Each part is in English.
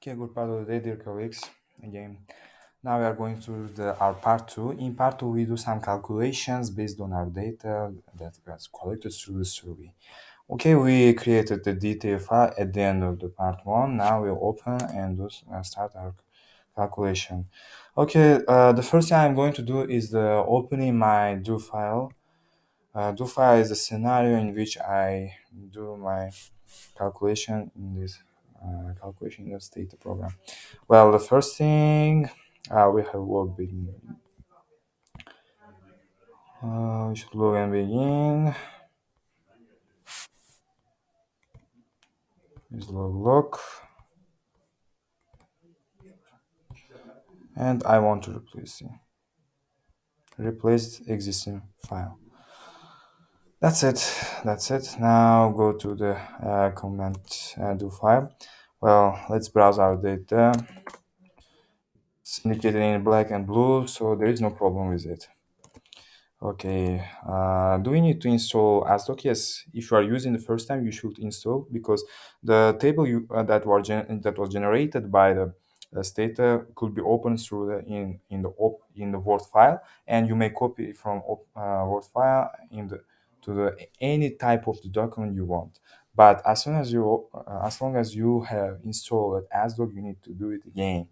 Okay, good part of the day, dear colleagues. Again, now we are going through our part two. In part two, we do some calculations based on our data that was collected through the survey. Okay, we created the detail file at the end of the part one. Now we'll open and start our calculation. Okay, the first thing I'm going to do is the opening my do file. Do file is a scenario in which I do my calculation in this calculation in this data program. Well, the first thing we have log begin. We should log and begin. Is log, and I want to replace existing file. That's it. That's it. Now go to the comment do file. Well, let's browse our data. It's indicated in black and blue, so there is no problem with it. Okay, do we need to install Asdoc? Yes, if you are using the first time, you should install because the table that was generated by the data could be opened through in the Word file, and you may copy it from Word file in the to the any type of the document you want. But as long as you have installed Asdoc, you need to do it again.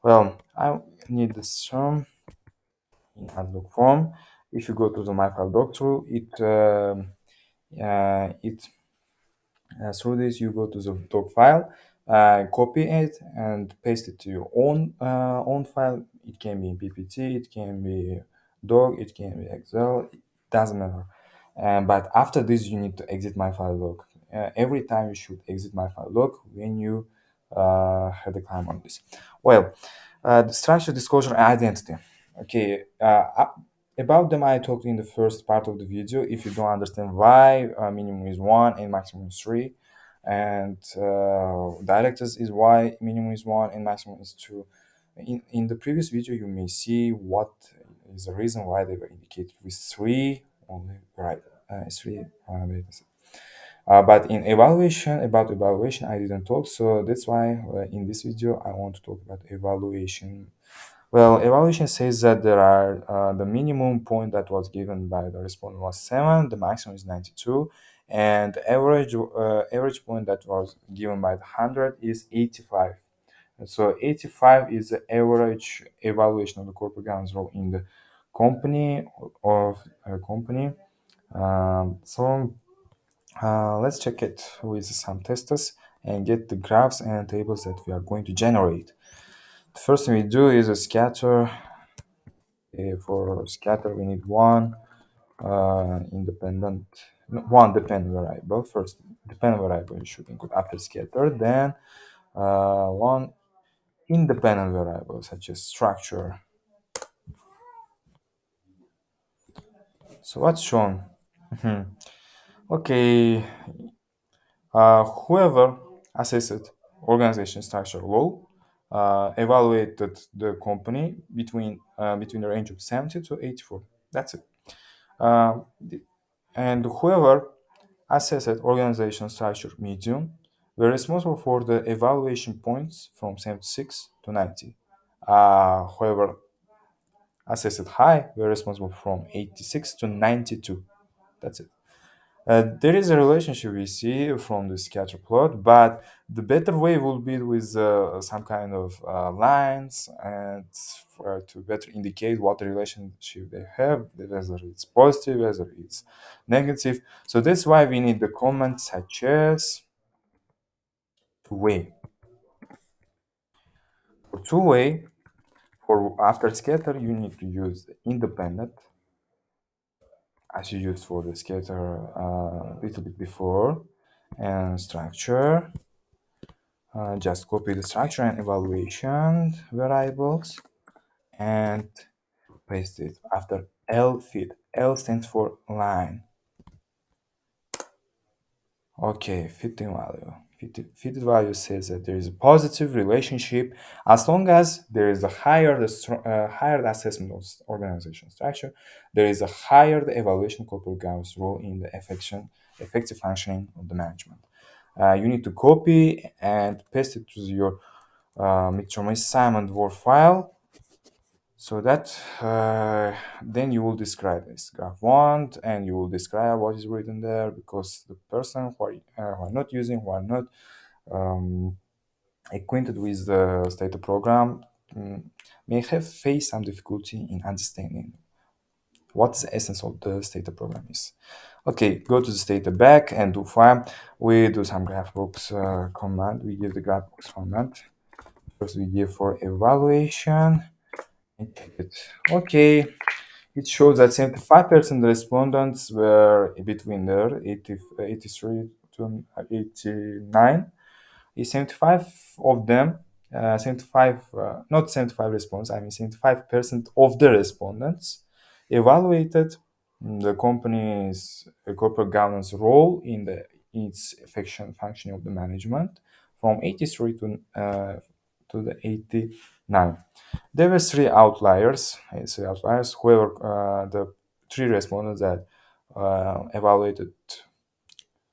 Well, I need this term in Outlook form. If you go to the My File Doc through it through this you go to the doc file, copy it and paste it to your own file. It can be in PPT, it can be doc, it can be Excel. It doesn't matter. But after this, you need to exit My File Doc. Every time you should exit My File Doc when you had a climb on this. Well, the structure, disclosure, and identity. Okay, about them I talked in the first part of the video. If you don't understand why minimum is 1 and maximum is 3, and directors is why minimum is 1 and maximum is 2. In the previous video, you may see what is the reason why they were indicated with 3 only, right? 3 variables. But about evaluation, I didn't talk, so that's why in this video I want to talk about evaluation. Well, evaluation says that there are the minimum point that was given by the respondent was 7, the maximum is 92, and the average point that was given by the 100 is 85. And so 85 is the average evaluation of the corporate governance role in the company of a company. Let's check it with some testers and get the graphs and tables that we are going to generate. The first thing we do is a scatter. For scatter, we need one dependent variable. First, dependent variable you should include after scatter. Then one independent variable such as structure. So what's shown? Okay, whoever assessed organization structure low evaluated the company between the range of 70 to 84. That's it. Uh, and whoever assessed organization structure medium were responsible for the evaluation points from 76 to 90. Whoever assessed high were responsible from 86 to 92. That's it. There is a relationship we see from the scatter plot, but the better way would be with some kind of lines and to better indicate what relationship they have, whether it's positive, whether it's negative. So that's why we need the comments such as two-way. For two-way, for after scatter, you need to use the independent as you used for the scatter a little bit before, and structure. Just copy the structure and evaluation variables and paste it after L fit. L stands for line. Okay, fitting value. Fitted value says that there is a positive relationship as long as there is a higher the assessment of organization structure, there is a higher the evaluation corporate governance role in the effective functioning of the management. You need to copy and paste it to your mid-term assignment Word file, so that then you will describe this graph one, and you will describe what is written there, because the person who are not using, who are not um, acquainted with the Stata program, mm, may have faced some difficulty in understanding what the essence of the Stata program is. Okay, go to the Stata back and do file. We do some graphbox command. We give the graphbox command. First, we give for evaluation. And check it. Okay, it shows that 75% respondents were between there, 83 to 89. Is 75 of them, 75, not 75 response, I mean 75% of the respondents evaluated the company's corporate governance role in the its functioning of the management from 83 to the 89. There were three outliers. However, the three respondents that evaluated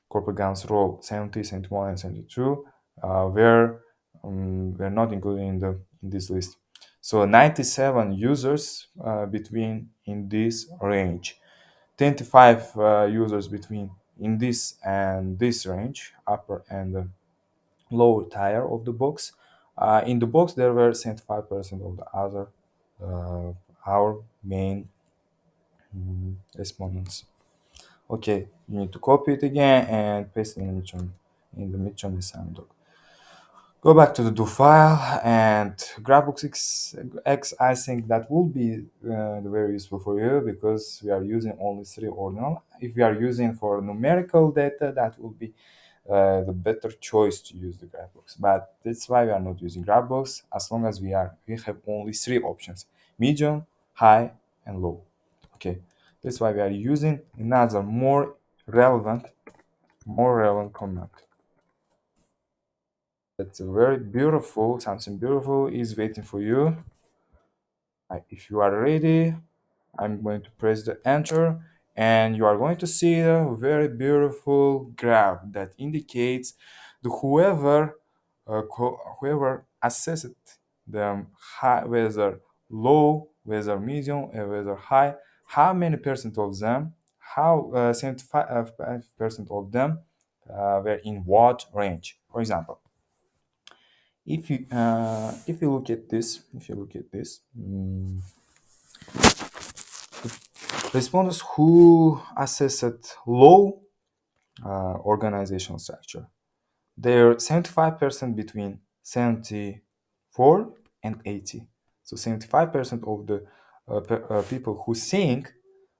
corporate guns role 70, 71, and 72 were not included in this list. So 97 users between in this range, 25 users between in this and this range, upper and lower tier of the box. In the box, there were 75% of the other our main respondents. Okay, you need to copy it again and paste it in the midterm assignment doc. Go back to the do file and Grapbox X. I think that will be very useful for you, because we are using only three ordinal. If we are using for numerical data, that will be the better choice to use the Grapbox. But that's why we are not using Grapbox, as long as we have only three options: medium, high, and low. Okay, that's why we are using another more relevant command. That's a very beautiful, something beautiful is waiting for you. If you are ready, I'm going to press the enter, and you are going to see a very beautiful graph that indicates the whoever assessed the high, whether low, whether medium, whether high, how many percent of them, how 75% of them were in what range. For example, if you look at this, respondents who assessed low organizational structure, they're 75% between 74 and 80. So 75% of the people who think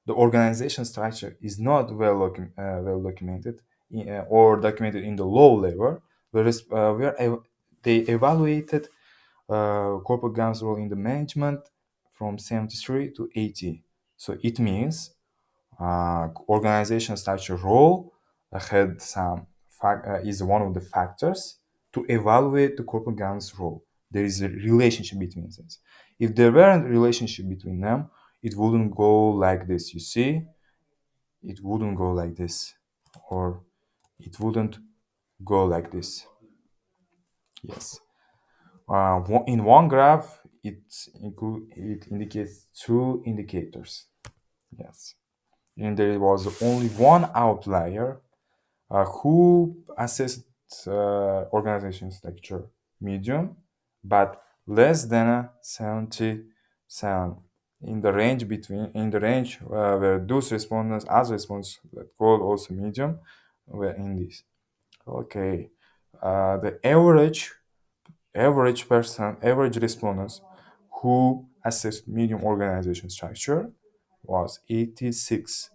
the organization structure is not well documented or documented in the low level, whereas they evaluated corporate governance role in the management from 73 to 80. So it means organization structure role had is one of the factors to evaluate the corporate governance role. There is a relationship between them. If there weren't a relationship between them, it wouldn't go like this. You see, it wouldn't go like this, or it wouldn't go like this. Yes. In one graph, it indicates two indicators. Yes, and there was only one outlier who assessed organization structure medium, but less than a 77 in the range where those respondents, as respondents that called also medium, were in this. Okay, the average respondents who assessed medium organization structure was 86,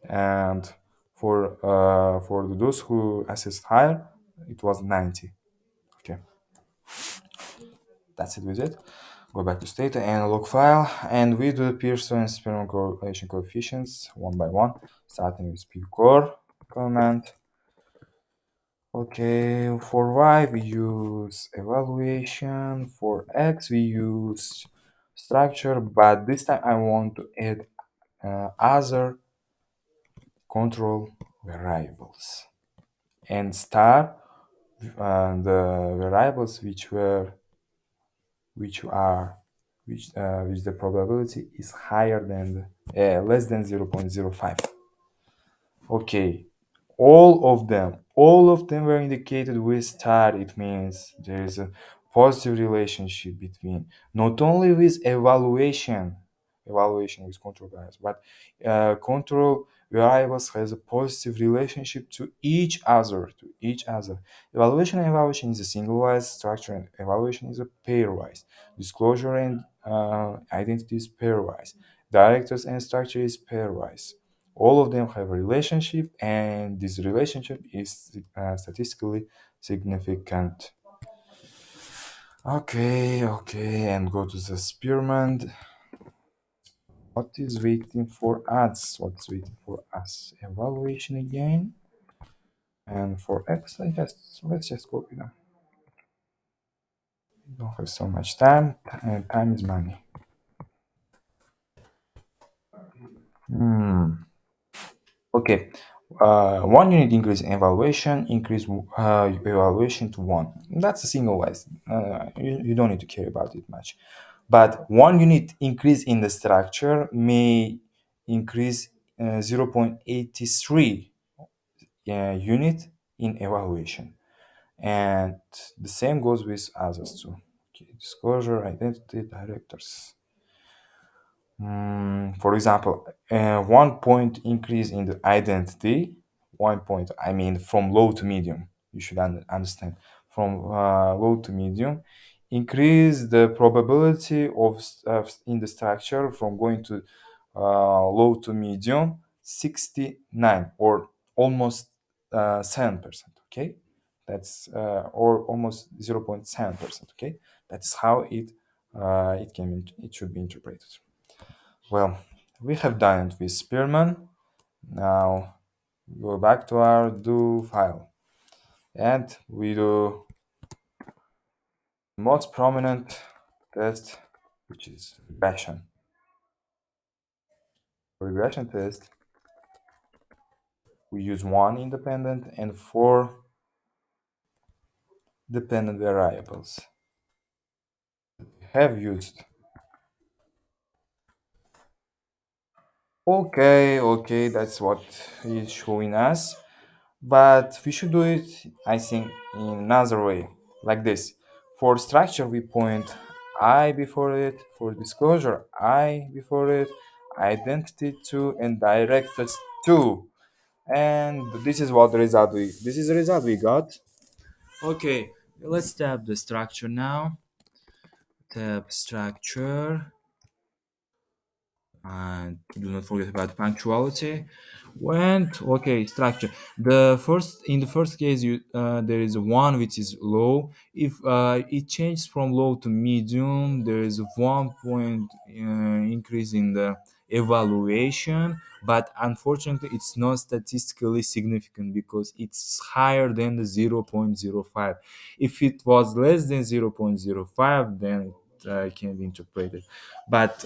and for those who assessed higher, it was 90. Okay, that's it with it. Go back to state and log file, and we do the Pearson and Spearman correlation coefficients one by one, starting with P core command. Okay, for Y we use evaluation, for X we use structure, but this time I want to add other control variables. And star, the variables which are which the probability is higher than less than 0.05. Okay, all of them were indicated with star. It means there is a positive relationship between not only with evaluation with control variables, but control variables has a positive relationship to each other. Evaluation and evaluation is a single-wise structure, and evaluation is a pairwise. Disclosure and identity is pairwise. Directors and structure is pairwise. All of them have a relationship, and this relationship is statistically significant. Okay, and go to the experiment. What is waiting for us? What's waiting for us? Evaluation again. And for x, let's just copy them. We don't have so much time, and time is money. Hmm. Okay. One unit increase in evaluation, increase evaluation to one. That's a single wise. You don't need to care about it much. But one unit increase in the structure may increase 0.83 unit in evaluation. And the same goes with others too. Okay, disclosure, identity, directors. For example, 1 point increase in the identity, 1 point, I mean from low to medium, you should understand, from low to medium, increase the probability in the structure from going to low to medium 69 or almost 7%, okay? Or almost 0.7%, okay? That's how it should be interpreted. Well, we have done it with Spearman. Now go back to our do file and we do the most prominent test, which is regression. For regression test, we use one independent and four dependent variables. We have used. Okay, that's what is showing us. But we should do it, I think, in another way, like this. For structure, we point I before it. For disclosure, I before it. Identity 2 and directors 2. And this is what the result we. This is the result we got. Okay, let's tab the structure now. Tab structure. And do not forget about punctuality. When okay, structure, in the first case, you there is one which is low. If it changes from low to medium, there is 1 point increase in the evaluation, but unfortunately it's not statistically significant because it's higher than the 0.05. If it was less than 0.05, then it can be interpreted, but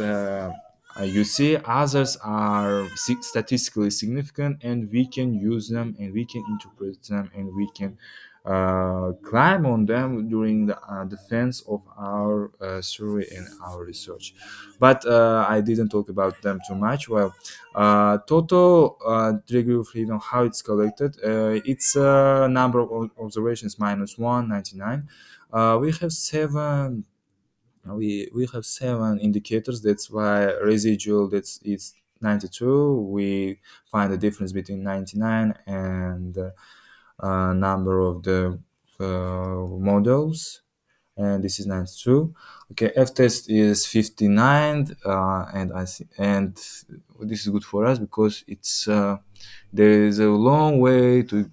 you see, others are statistically significant, and we can use them, and we can interpret them, and we can climb on them during the defense of our survey and our research. But I didn't talk about them too much. Well, total degree of freedom, how it's collected, it's a number of observations minus 199. We have seven we have seven indicators. That's why residual, that's it's 92. We find the difference between 99 and number of the models, and this is 92. Okay, f test is 59, and I see, and this is good for us because it's there is a long way to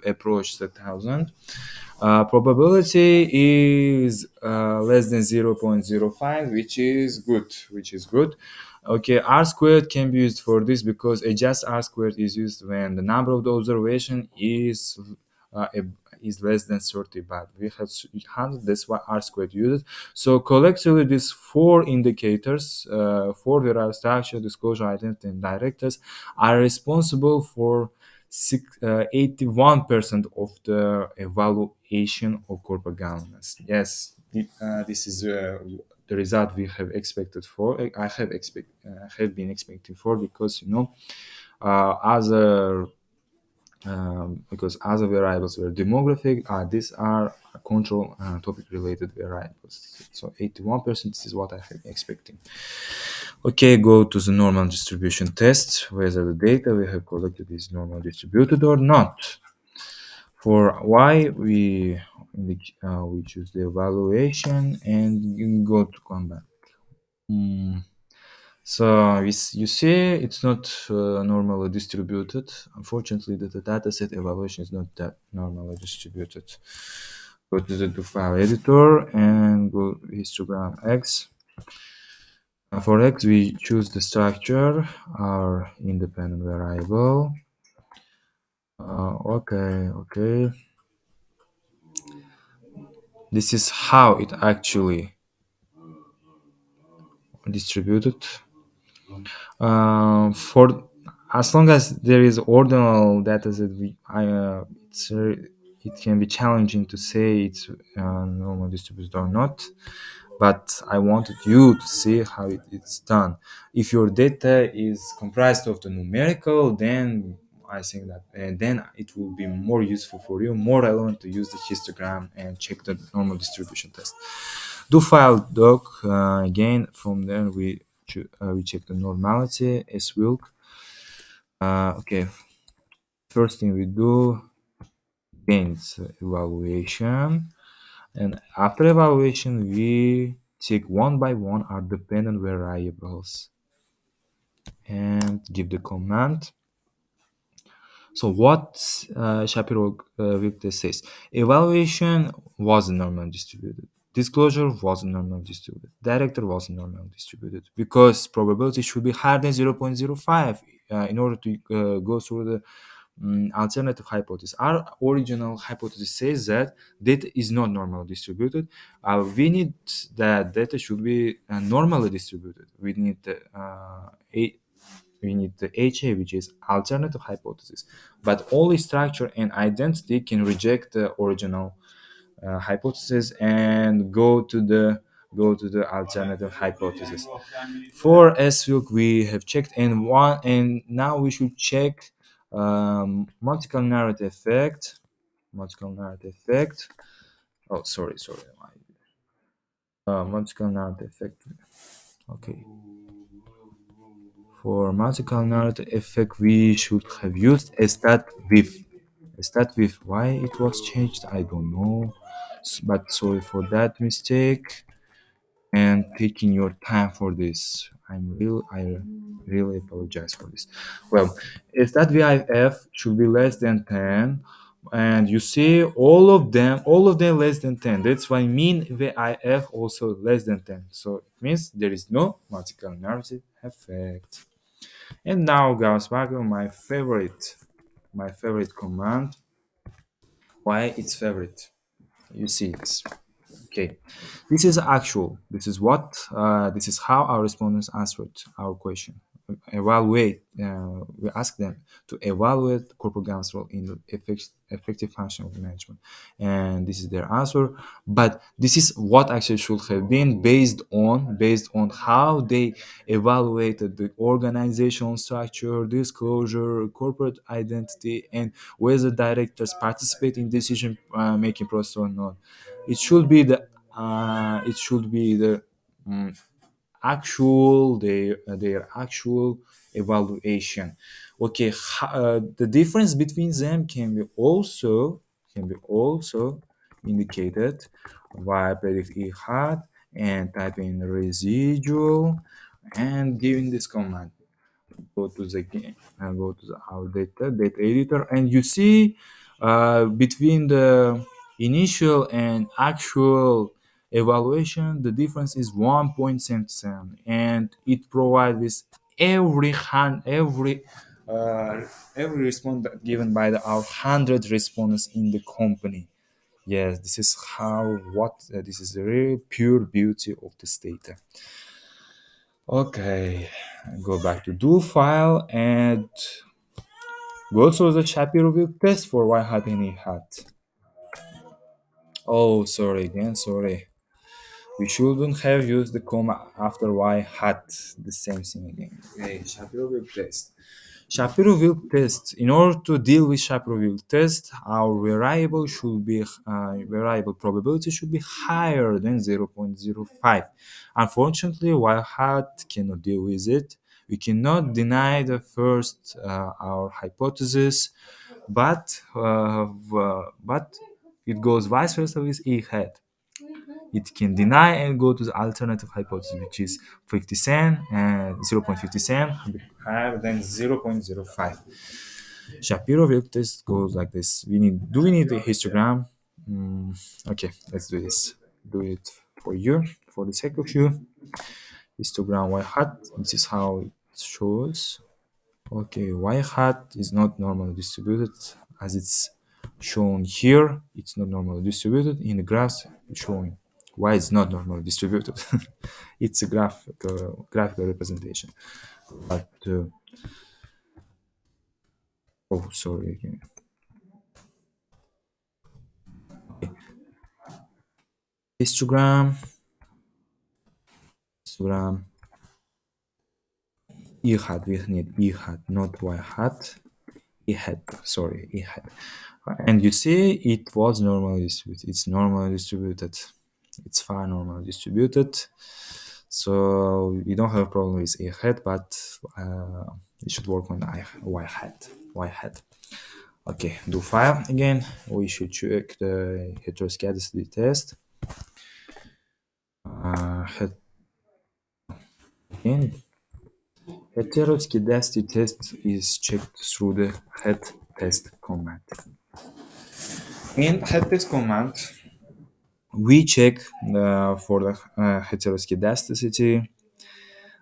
approach the 1,000. Probability is less than 0.05, which is good. Okay, r squared can be used for this because a just r squared is used when the number of the observation uh, is less than 30, but we have 100, that's why r squared used. So collectively, these four indicators, for variable structure, disclosure, identity, and directors, are responsible for 81% of the evaluation of corporate governance. Yes, this is the result we have expected for. I have been expecting for, because other because other variables were demographic. These are control topic related variables. So 81% is what I have expecting. Okay, go to the normal distribution test, whether the data we have collected is normal distributed or not. For y, we choose the evaluation and you go to combat. So you see, it's not normally distributed. Unfortunately, the dataset evaluation is not that normally distributed. Go to the do file editor and go histogram X. For X, we choose the structure, our independent variable. Okay. This is how it actually distributed. For as long as there is ordinal data set, it can be challenging to say it's normal distributed or not. But I wanted you to see how it's done. If your data is comprised of the numerical, then I think that then it will be more useful for you, more relevant to use the histogram and check the normal distribution test. Do file doc again. From there we check the normality as well. Okay, first thing we do again it's evaluation, and after evaluation we check one by one our dependent variables and give the command. So what Shapiro Wilk says, evaluation was normal distributed. Disclosure was normal distributed. Director was normal distributed because probability should be higher than 0.05 in order to go through the alternative hypothesis. Our original hypothesis says that data is not normally distributed. We need that data should be normally distributed. We need the HA, which is alternative hypothesis. But only structure and identity can reject the original hypothesis and go to the alternative hypothesis. For SVILC, we have checked, and now we should check multicollinearity effect. Multicollinearity effect. Oh, sorry. Multicollinearity effect. Okay. For multicollinearity effect, we should have used a stat with. A stat with. Why it was changed, I don't know. But sorry for that mistake. And taking your time for this. I really apologize for this. Well, if that VIF should be less than 10, and you see all of them less than 10. That's why mean VIF also less than 10. So it means there is no multicollinearity effect. And now Gauss Magnum, my favorite command. Why it's favorite? You see this. Okay, this is actual. This is what. This is how our respondents answered our question. Evaluate. We ask them to evaluate corporate governance role in the effective function of management, and this is their answer. But this is what actually should have been based on how they evaluated the organizational structure, disclosure, corporate identity, and whether directors participate in decision making process or not. It should be the mm, their actual evaluation. Okay, the difference between them can be also indicated by predict e hat and type in residual and giving this command. Go to the game and go to our data editor, and you see between the initial and actual evaluation the difference is 1.77, and it provides this uh, every response given by our 100 respondents in the company. Yes, this is the really pure beauty of this data. Okay, go back to do file and Go through the Shapiro-Wilk test for y hat and e hat. Oh, sorry again, sorry. We shouldn't have used the comma after y hat. The same thing again. Okay, Shapiro-Wilk test. Shapiro-Wilk test. In order to deal with Shapiro-Wilk test, our variable probability should be higher than 0.05. Unfortunately, while hat cannot deal with it, we cannot deny the first our hypothesis, but it goes vice versa with e hat. It can deny and go to the alternative hypothesis, which is 50 cent and 0.50 cent higher than 0.05. Shapiro-Wilk test goes like this. Do we need a histogram? Okay, let's do this. Do it for you, for the sake of you. Histogram y hat. This is how it shows. Okay, y hat is not normally distributed as it's shown here. It's not normally distributed. In the graphs, it's showing why it's not normally distributed. It's a graphical representation. But oh, sorry again. Histogram, histogram. E hat. We need E hat, not Y hat. E hat. Sorry, E hat. And you see, it was normally distributed. It's normally distributed. It's far normally distributed. So you don't have a problem with A hat, but you should work on Y hat. Y hat. Okay, do file again. We should check the heteroscedasticity test. Head again. Heteroscedasticity test is checked through the head test command. In head test command, we check for the heteroscedasticity.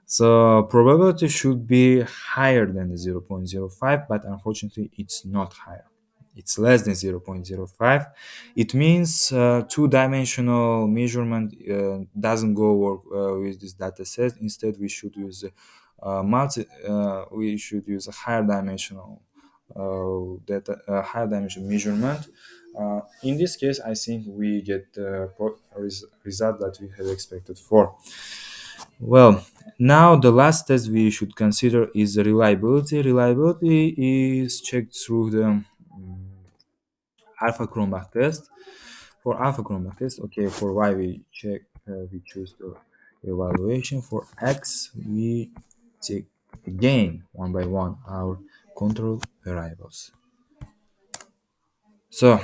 So probability should be higher than the 0.05, but unfortunately it's not higher. It's less than 0.05. It means two-dimensional measurement doesn't go work with this data set. Instead, we should use we should use a higher dimensional higher dimension measurement. In this case, I think we get the result that we had expected for. Well, now the last test we should consider is the reliability. Reliability is checked through the alpha Cronbach test. For alpha Cronbach test, okay, for y we choose the evaluation. For x, we check again one by one our control variables. So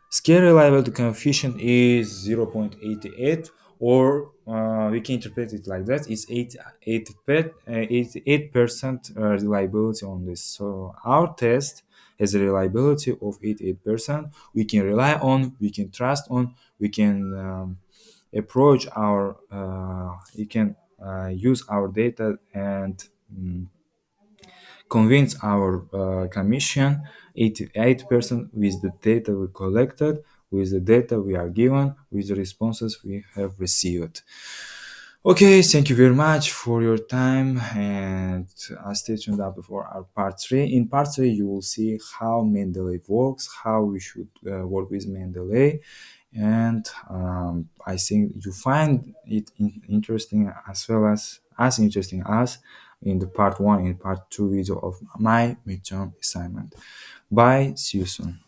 scale reliability coefficient is 0.88, or we can interpret it like that. It's 88% reliability on this. So our test has a reliability of 88%. We can rely on, we can trust on, we can approach our, we can use our data and convince our commission 88% with the data we collected, with the data we are given, with the responses we have received. Okay, thank you very much for your time, and stay tuned up for our part 3. In part 3, you will see how Mendeley works, how we should work with Mendeley, and I think you find it interesting as well as interesting as in the part 1 and part 2 video of my midterm assignment. Bye, see you soon.